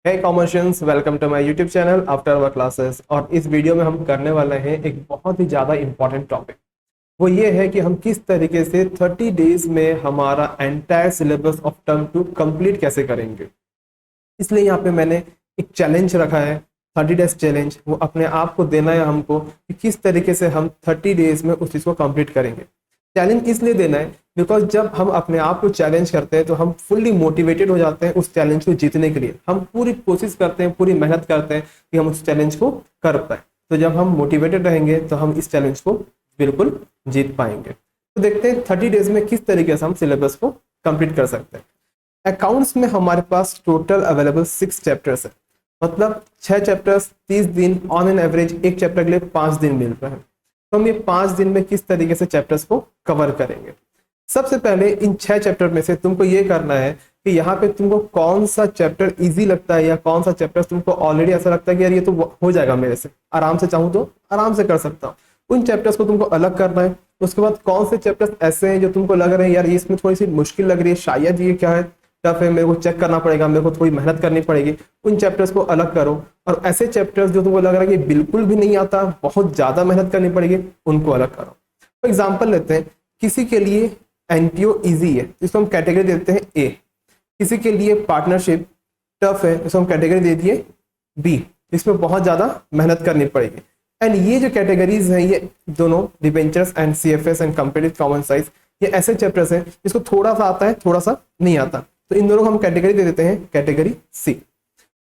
Hey commercians, welcome to my YouTube channel after hour classes. और इस video में हम करने वाले हैं एक बहुत ही ज़्यादा इंपॉर्टेंट टॉपिक। वो ये है कि हम किस तरीके से 30 डेज में हमारा entire syllabus of term 2 complete कैसे करेंगे। इसलिए यहाँ पे मैंने एक चैलेंज रखा है, 30 डेज चैलेंज। वो अपने आप को देना है हमको कि किस तरीके से हम 30 डेज में उस चीज़ को कंप्लीट करेंगे। चैलेंज इसलिए देना है बिकॉज जब हम अपने आप को चैलेंज करते हैं तो हम फुल्ली मोटिवेटेड हो जाते हैं उस चैलेंज को जीतने के लिए। हम पूरी कोशिश करते हैं, पूरी मेहनत करते हैं कि हम उस चैलेंज को कर पाए। तो जब हम मोटिवेटेड रहेंगे तो हम इस चैलेंज को बिल्कुल जीत पाएंगे। तो देखते हैं 30 डेज में किस तरीके से हम सिलेबस को कंप्लीट कर सकते हैं। अकाउंट्स में हमारे पास टोटल अवेलेबल 6 चैप्टर्स है, मतलब 6 चैप्टर्स 30 दिन ऑन एन एवरेज, एक चैप्टर के लिए 5 दिन मिल रहे हैं। तो हम ये 5 दिन में किस तरीके से चैप्टर्स को कवर करेंगे। सबसे पहले इन 6 चैप्टर में से तुमको ये करना है कि यहाँ पे तुमको कौन सा चैप्टर इजी लगता है या कौन सा चैप्टर तुमको ऑलरेडी ऐसा लगता है कि यार ये तो हो जाएगा मेरे से, आराम से चाहूँ तो आराम से कर सकता हूँ। उन चैप्टर्स को तुमको अलग करना है। उसके बाद कौन से चैप्टर्स ऐसे हैं जो तुमको लग रहे हैं यार ये इसमें थोड़ी सी मुश्किल लग रही है, शायद ये क्या है टफ है, मेरे को चेक करना पड़ेगा, मेरे को थोड़ी मेहनत करनी पड़ेगी, उन चैप्टर्स को अलग करो। और ऐसे चैप्टर्स जो तुमको लग रहा है कि बिल्कुल भी नहीं आता, बहुत ज्यादा मेहनत करनी पड़ेगी, उनको अलग करो। फॉर एग्जाम्पल लेते हैं, किसी के लिए एनपीओ इजी है, इसको हम कैटेगरी देते हैं ए। किसी के लिए पार्टनरशिप टफ है, इसको हम कैटेगरी दे दिए बी, इसमें बहुत ज्यादा मेहनत करनी पड़ेगी। एंड ये जो कैटेगरीज हैं ये दोनों debentures and CFS and competitive common size, ये ऐसे चैप्टर्स हैं जिसको थोड़ा सा आता है, थोड़ा सा नहीं आता। तो इन दोनों को हम कैटेगरी दे देते हैं कैटेगरी सी।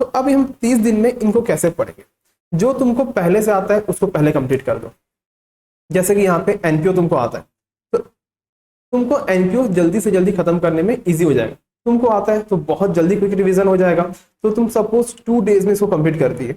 तो अब हम 30 दिन में इनको कैसे पढ़ेंगे। जो तुमको पहले से आता है उसको पहले कंप्लीट कर दो। जैसे कि यहाँ पे एनपीओ तुमको आता है तो तुमको एनपीओ जल्दी से जल्दी खत्म करने में इजी हो जाएगा। तुमको आता है तो बहुत जल्दी क्विक रिवीजन हो जाएगा। तो तुम सपोज 2 डेज में इसको कंप्लीट कर दिए,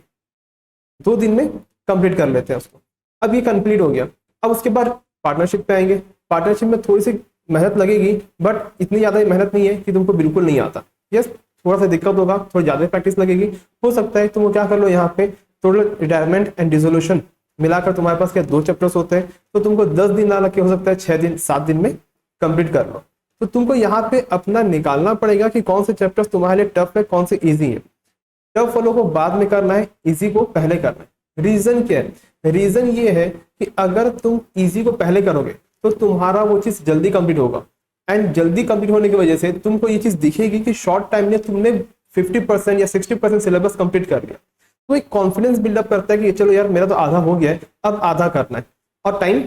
2 दिन में कंप्लीट कर लेते हैं उसको। अब ये कंप्लीट हो गया। अब उसके बाद पार्टनरशिप पे आएंगे। पार्टनरशिप में थोड़ी सी मेहनत लगेगी, बट इतनी ज्यादा मेहनत नहीं है कि तुमको बिल्कुल नहीं आता। यस, थोड़ा सा दिक्कत होगा, थोड़ी ज्यादा प्रैक्टिस लगेगी। हो सकता है तुम क्या कर लो, यहाँ पे टोटल रिटायरमेंट एंड डिसोल्यूशन मिलाकर तुम्हारे पास क्या 2 चैप्टर्स होते हैं, तो तुमको 10 दिन ना लगे, हो सकता है 6 दिन 7 दिन में कंप्लीट कर लो। तो तुमको यहाँ पे अपना निकालना पड़ेगा कि कौन से चैप्टर्स तुम्हारे लिए टफ है, कौन से ईजी है। टफ वालों को बाद में करना है, इजी को पहले करना है। रीजन क्या है? रीजन ये है कि अगर तुम इजी को पहले करोगे तो तुम्हारा वो चीज जल्दी कंप्लीट होगा। एंड जल्दी कंप्लीट होने की वजह से तुमको ये चीज दिखेगी कि शॉर्ट टाइम में तुमने 50% या 60% सिलेबस कंप्लीट कर लिया। तो एक कॉन्फिडेंस बिल्डअप करता है कि चलो यार मेरा तो आधा हो गया है, अब आधा करना है और टाइम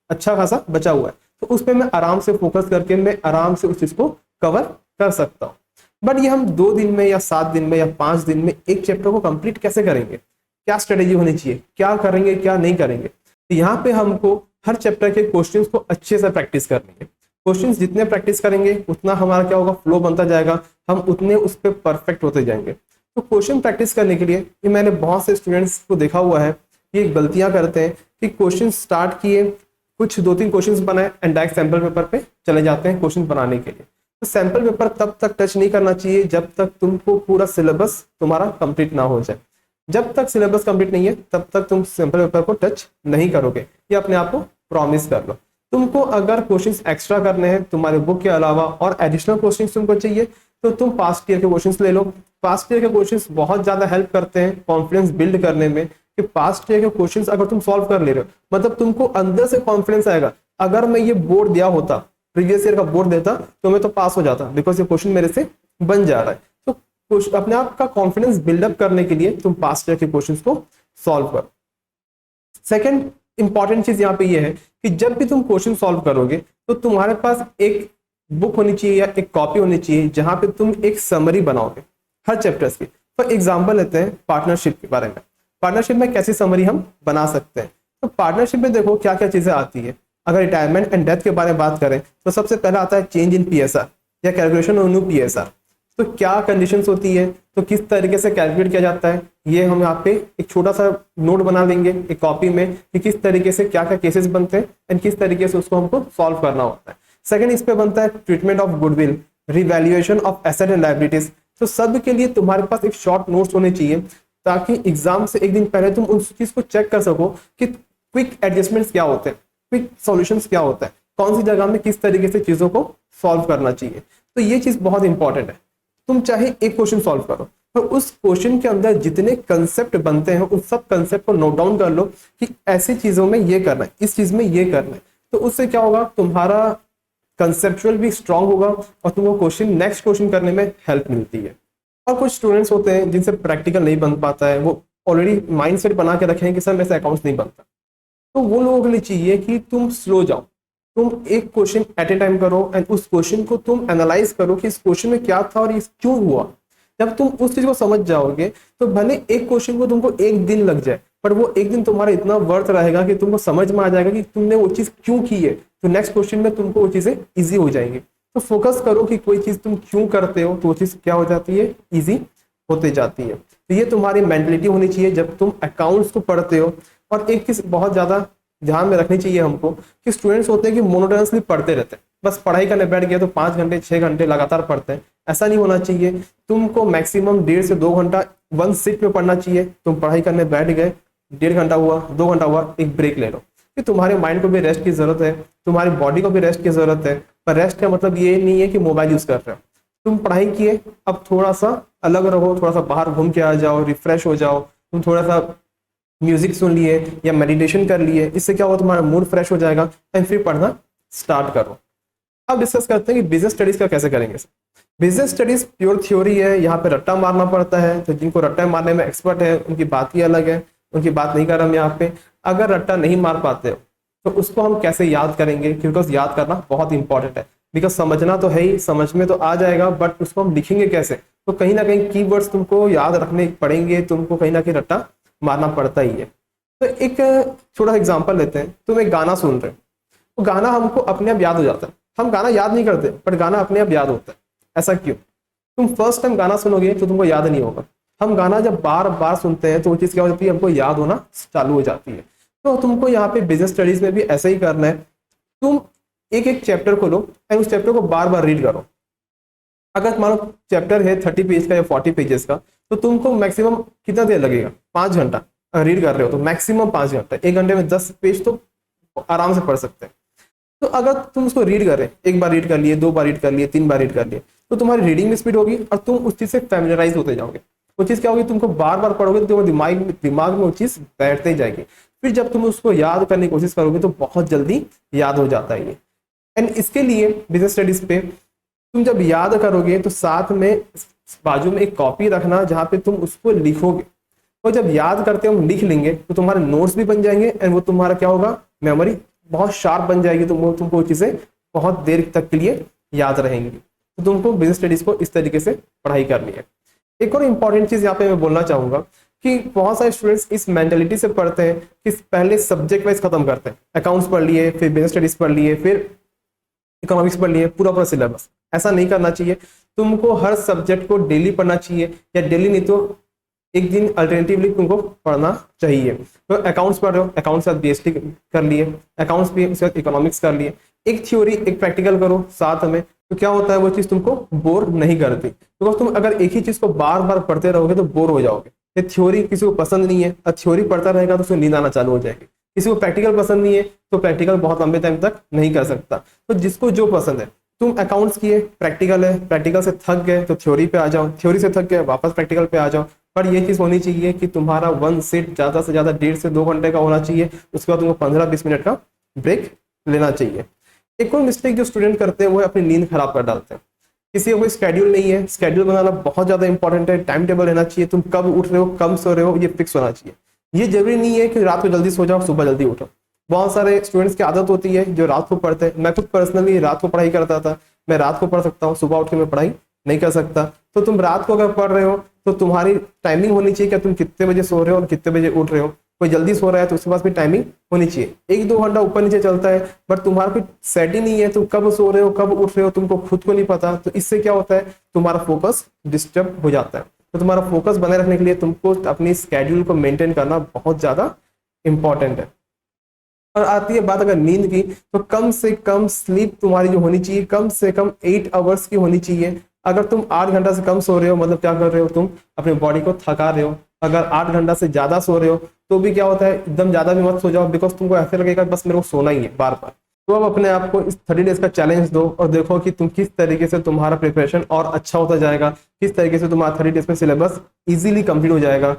अच्छा खासा बचा हुआ है, तो उस पर मैं आराम से फोकस करके मैं आराम से उस चीज को कवर कर सकता हूँ। बट ये हम 2 दिन में या 7 दिन में या 5 दिन में एक चैप्टर को कंप्लीट कैसे करेंगे, क्या स्ट्रेटेजी होनी चाहिए, क्या करेंगे क्या नहीं करेंगे। तो यहाँ पे हमको हर चैप्टर के क्वेश्चंस को अच्छे से प्रैक्टिस करनी है। क्वेश्चंस जितने प्रैक्टिस करेंगे उतना हमारा क्या होगा, फ्लो बनता जाएगा, हम उतने उस पर परफेक्ट होते जाएंगे। तो क्वेश्चन प्रैक्टिस करने के लिए ये मैंने बहुत से स्टूडेंट्स को देखा हुआ है, ये गलतियां करते हैं कि क्वेश्चन स्टार्ट किए, कुछ 2-3 क्वेश्चन बनाए एंड डायरेक्ट सैंपल पेपर पे चले जाते हैं क्वेश्चन बनाने के लिए। तो सैंपल पेपर तब तक टच नहीं करना चाहिए जब तक तुमको पूरा सिलेबस तुम्हारा कंप्लीट ना हो जाए। जब तक सिलेबस कंप्लीट नहीं है तब तक तुम सैंपल पेपर को टच नहीं करोगे, ये अपने आप को प्रॉमिस कर लो। तुमको अगर क्वेश्चंस एक्स्ट्रा करने हैं तुम्हारे बुक के अलावा और एडिशनल क्वेश्चंस तुमको चाहिए तो तुम पास्ट ईयर के क्वेश्चंस ले लो। पास्ट ईयर के क्वेश्चंस बहुत ज्यादा हेल्प करते हैं कॉन्फिडेंस बिल्ड करने में, कि पास्ट ईयर के क्वेश्चंस अगर तुम सॉल्व कर ले रहे हो मतलब तुमको अंदर से कॉन्फिडेंस आएगा। अगर मैं ये बोर्ड दिया होता, प्रीवियस ईयर का बोर्ड देता तो मैं तो पास हो जाता, बिकॉज ये क्वेश्चन मेरे से बन जा रहा है। तो अपने आप का कॉन्फिडेंस बिल्डअप करने के लिए तुम पास्ट ईयर के क्वेश्चंस को सॉल्व करो। सेकंड इंपॉर्टेंट चीज यहाँ पे ये है कि जब भी तुम क्वेश्चन सॉल्व करोगे तो तुम्हारे पास एक बुक होनी चाहिए या एक कॉपी होनी चाहिए जहां पे तुम एक समरी बनाओगे हर चैप्टर्स की। फॉर एग्जांपल लेते हैं पार्टनरशिप के बारे में। पार्टनरशिप में कैसी समरी हम बना सकते हैं। तो पार्टनरशिप में देखो क्या क्या चीजें आती है। अगर रिटायरमेंट एंड डेथ के बारे में बात करें तो सबसे पहला आता है चेंज इन पीएसआर या कैलकुलेशन ऑफ न्यू पीएसआर। तो क्या कंडीशंस होती है, तो किस तरीके से कैलकुलेट किया जाता है, ये हम यहाँ पे एक छोटा सा नोट बना लेंगे एक कॉपी में कि किस तरीके से क्या क्या केसेस बनते हैं एंड किस तरीके से उसको हमको सॉल्व करना होता है। सेकंड इस पे बनता है treatment of goodwill, revaluation of asset and liabilities. तो सब के लिए तुम्हारे पास एक शॉर्ट नोट्स होने चाहिए ताकि एग्जाम से एक दिन पहले तुम उस चीज को चेक कर सको कि क्विक एडजस्टमेंट्स क्या होते हैं, क्विक सॉल्यूशंस क्या होता है, कौन सी जगह में किस तरीके से चीजों को सॉल्व करना चाहिए। तो ये चीज बहुत इंपॉर्टेंट है। तुम चाहे एक क्वेश्चन सॉल्व करो, तो उस क्वेश्चन के अंदर जितने कंसेप्ट बनते हैं उन सब कंसेप्ट को नोट डाउन कर लो कि ऐसी चीजों में ये करना है, इस चीज में ये करना है। तो उससे क्या होगा, तुम्हारा कंसेप्चुअल भी स्ट्रांग होगा और तुमको क्वेश्चन नेक्स्ट क्वेश्चन करने में हेल्प मिलती है। और कुछ स्टूडेंट्स होते हैं जिनसे प्रैक्टिकल नहीं बन पाता है, वो ऑलरेडी माइंडसेट बना के रखे हैं कि सर मेरे से अकाउंट्स नहीं बनता। तो वो लोगों के लिए चाहिए कि तुम स्लो जाओ, तुम एक क्वेश्चन एट ए टाइम करो एंड उस क्वेश्चन को तुम एनालाइज करो कि इस क्वेश्चन में क्या था और ये क्यों हुआ। जब तुम उस चीज को समझ जाओगे तो भले एक क्वेश्चन को तुमको एक दिन लग जाए, पर वो एक दिन तुम्हारा इतना वर्थ रहेगा कि तुमको समझ में आ जाएगा कि तुमने वो चीज क्यों की है, तो नेक्स्ट क्वेश्चन में तुमको वो चीजें ईजी हो जाएंगी। तो फोकस करो कि कोई चीज तुम क्यों करते हो, तो वो चीज क्या हो जाती है, ईजी होते जाती है। तो ये तुम्हारी मेंटलिटी होनी चाहिए जब तुम अकाउंट्स को पढ़ते हो। और एक चीज बहुत ज्यादा ध्यान में रखनी चाहिए हमको कि स्टूडेंट्स होते हैं कि मोनोटोनसली पढ़ते रहते हैं, बस पढ़ाई करने बैठ गए तो 5 घंटे 6 घंटे लगातार पढ़ते हैं। ऐसा नहीं होना चाहिए। तुमको मैक्सिमम 1.5 से 2 घंटा वन सीट में पढ़ना चाहिए। तुम पढ़ाई करने बैठ गए, 1.5 घंटा हुआ, 2 घंटा हुआ, एक ब्रेक ले लो, कि तुम्हारे माइंड को भी रेस्ट की जरूरत है, तुम्हारी बॉडी को भी रेस्ट की जरूरत है। पर रेस्ट का मतलब ये नहीं है कि मोबाइल यूज कर रहे हो। तुम पढ़ाई किए, अब थोड़ा सा अलग रहो, थोड़ा सा बाहर घूम के आ जाओ, रिफ्रेश हो जाओ, तुम थोड़ा सा म्यूजिक सुन लिए या मेडिटेशन कर लिए, इससे क्या होगा, तुम्हारा मूड फ्रेश हो जाएगा एंड फिर पढ़ना स्टार्ट करो। अब डिस्कस करते हैं कि बिजनेस स्टडीज का कैसे करेंगे। बिजनेस स्टडीज प्योर थ्योरी है, यहाँ पे रट्टा मारना पड़ता है। तो जिनको रट्टा मारने में एक्सपर्ट है उनकी बात ही अलग है, उनकी बात नहीं कर रहा हम यहाँ पे। अगर रट्टा नहीं मार पाते हो तो उसको हम कैसे याद करेंगे, क्योंकि याद करना बहुत इंपॉर्टेंट है। बिकॉज समझना तो है ही, समझ में तो आ जाएगा, बट उसको हम लिखेंगे कैसे, तो कहीं ना कहीं कीवर्ड्स तुमको याद रखने पड़ेंगे, तुमको कहीं ना कहीं रट्टा मारना पड़ता ही है। तो एक छोटा सा एग्जांपल लेते हैं। तुम एक गाना सुन रहे हो, तो गाना हमको अपने आप याद हो जाता है। हम गाना याद नहीं करते, बट गाना अपने आप याद होता है। ऐसा क्यों? तुम फर्स्ट टाइम गाना सुनोगे तो तुमको याद नहीं होगा। हम गाना जब बार बार सुनते हैं तो वो चीज़ क्या हो जाती है, हमको याद होना चालू हो जाती है। तो तुमको यहाँ पे बिजनेस स्टडीज में भी ऐसा ही करना है। तुम एक एक चैप्टर को लो एंड उस चैप्टर को बार बार रीड करो। अगर मान लो चैप्टर है 30 पेज का या 40 पेजेस का, तो तुमको मैक्सिमम कितना देर लगेगा, 5 घंटा। रीड कर रहे हो तो मैक्सिमम 5 घंटा, 1 घंटे में 10 पेज तो आराम से पढ़ सकते हैं। तो अगर तुम उसको रीड करें, एक बार रीड कर लिए, 2 बार रीड कर लिए, 3 बार रीड कर लिए, तो तुम्हारी रीडिंग में स्पीड होगी और तुम उस चीज से फैमिलियराइज होते जाओगे। वो चीज क्या होगी, तुमको बार बार पढ़ोगे तो तुम्हारे दिमाग में वो चीज बैठते ही जाएगी। फिर जब तुम उसको याद करने की कोशिश करोगे तो बहुत जल्दी याद हो जाता है ये। एंड इसके लिए बिजनेस स्टडीज पे तुम जब याद करोगे तो साथ में बाजू में एक कॉपी रखना जहाँ पे तुम उसको लिखोगे। और जब याद करते हम लिख लेंगे तो तुम्हारे नोट्स भी बन जाएंगे एंड वो तुम्हारा क्या होगा, मेमोरी बहुत शार्प बन जाएगी। तुमको चीजें बहुत देर तक के लिए याद रहेंगी। तो तुमको बिजनेस स्टडीज को इस तरीके से पढ़ाई करनी है। एक और इम्पॉर्टेंट चीज यहाँ पे मैं बोलना चाहूंगा कि बहुत सारे स्टूडेंट्स इस मेंटालिटी से पढ़ते हैं कि पहले सब्जेक्ट वाइज खत्म करते हैं। अकाउंट्स पढ़ लिए, फिर बिजनेस स्टडीज पढ़ लिए, फिर इकोनॉमिक्स पढ़ लिए, पूरा सिलेबस। ऐसा नहीं करना चाहिए। तुमको हर सब्जेक्ट को डेली पढ़ना चाहिए, या डेली नहीं तो एक दिन अल्टरनेटिवली तुमको पढ़ना चाहिए। तो अकाउंट्स पढ़ रहे हो, अकाउंट्स के साथ बीएसटी कर लिए, अकाउंट्स भी उसके साथ इकोनॉमिक्स कर लिए, एक थ्योरी एक प्रैक्टिकल करो साथ में। तो क्या होता है, वो चीज तुमको बोर नहीं करती। तो तुम अगर एक ही चीज को बार बार पढ़ते रहोगे तो बोर हो जाओगे। ये थ्योरी किसी को पसंद नहीं है, और थ्योरी पढ़ता रहेगा तो उसको नींद आना चालू हो जाएगी। किसी को प्रैक्टिकल पसंद नहीं है तो प्रैक्टिकल बहुत लंबे टाइम तक नहीं कर सकता। तो जिसको जो पसंद है, तुम अकाउंट्स किए, प्रैक्टिकल है, प्रैक्टिकल से थक गए तो थ्योरी पे आ जाओ, थ्योरी से थक गए वापस प्रैक्टिकल पे आ जाओ। पर ये चीज होनी चाहिए कि तुम्हारा वन सेट ज्यादा से ज्यादा 1.5 से 2 घंटे का होना चाहिए। उसके बाद तुमको 15-20 मिनट का ब्रेक लेना चाहिए। एक और मिस्टेक जो स्टूडेंट करते हैं वो है अपनी नींद खराब कर डालते हैं। किसी का कोई स्केड्यूल नहीं है। स्केड्यूल बनाना बहुत ज्यादा इंपॉर्टेंट है। टाइम टेबल रहना चाहिए, तुम कब उठ रहे हो, कब सो रहे हो, ये फिक्स होना चाहिए। ये जरूरी नहीं है कि रात को जल्दी सो जाओ, सुबह जल्दी उठो। बहुत सारे स्टूडेंट्स की आदत होती है जो रात को पढ़ते हैं। मैं खुद पर्सनली रात को पढ़ाई करता था। मैं रात को पढ़ सकता हूँ, सुबह उठ के मैं पढ़ाई नहीं कर सकता। तो तुम रात को अगर पढ़ रहे हो तो तुम्हारी टाइमिंग होनी चाहिए कि तुम कितने बजे सो रहे हो और कितने बजे उठ रहे हो। कोई जल्दी सो रहा है तो उसके पास भी टाइमिंग होनी चाहिए। 1-2 घंटा ऊपर नीचे चलता है, बट तुम्हारा कोई सेट ही नहीं है। तुम कब सो रहे हो, कब उठ रहे हो, तुमको खुद को नहीं पता। तो इससे क्या होता है, तुम्हारा फोकस डिस्टर्ब हो जाता है। तो तुम्हारा फोकस बनाए रखने के लिए तुमको अपनी स्केड्यूल को मेंटेन करना बहुत ज्यादा इंपॉर्टेंट है। और आती है बात अगर नींद की, तो कम से कम स्लीप तुम्हारी जो होनी चाहिए कम से कम 8 आवर्स की होनी चाहिए। अगर तुम 8 घंटा से कम सो रहे हो, मतलब क्या कर रहे हो, तुम अपने बॉडी को थका रहे हो। अगर 8 घंटा से ज्यादा सो रहे हो तो भी क्या होता है, एकदम ज्यादा भी मत सो जाओ, बिकॉज तुमको ऐसे लगेगा बस मेरे को सोना ही है बार बार। तो अब अपने आप को इस 30 डेज का चैलेंज दो और देखो कि तुम किस तरीके से तुम्हारा प्रिपरेशन और अच्छा होता जाएगा, किस तरीके से तुम्हारा 30 डेज में सिलेबस इजीली कंप्लीट हो जाएगा।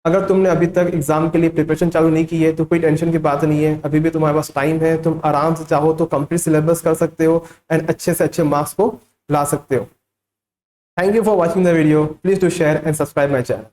अगर तुमने अभी तक एग्जाम के लिए प्रिपरेशन चालू नहीं की है तो कोई टेंशन की बात नहीं है, अभी भी तुम्हारे पास टाइम है, तुम आराम से चाहो तो कंप्लीट सिलेबस कर सकते हो एंड अच्छे से अच्छे मार्क्स को ला सकते हो। Thank you for watching the video, please to share and subscribe my channel.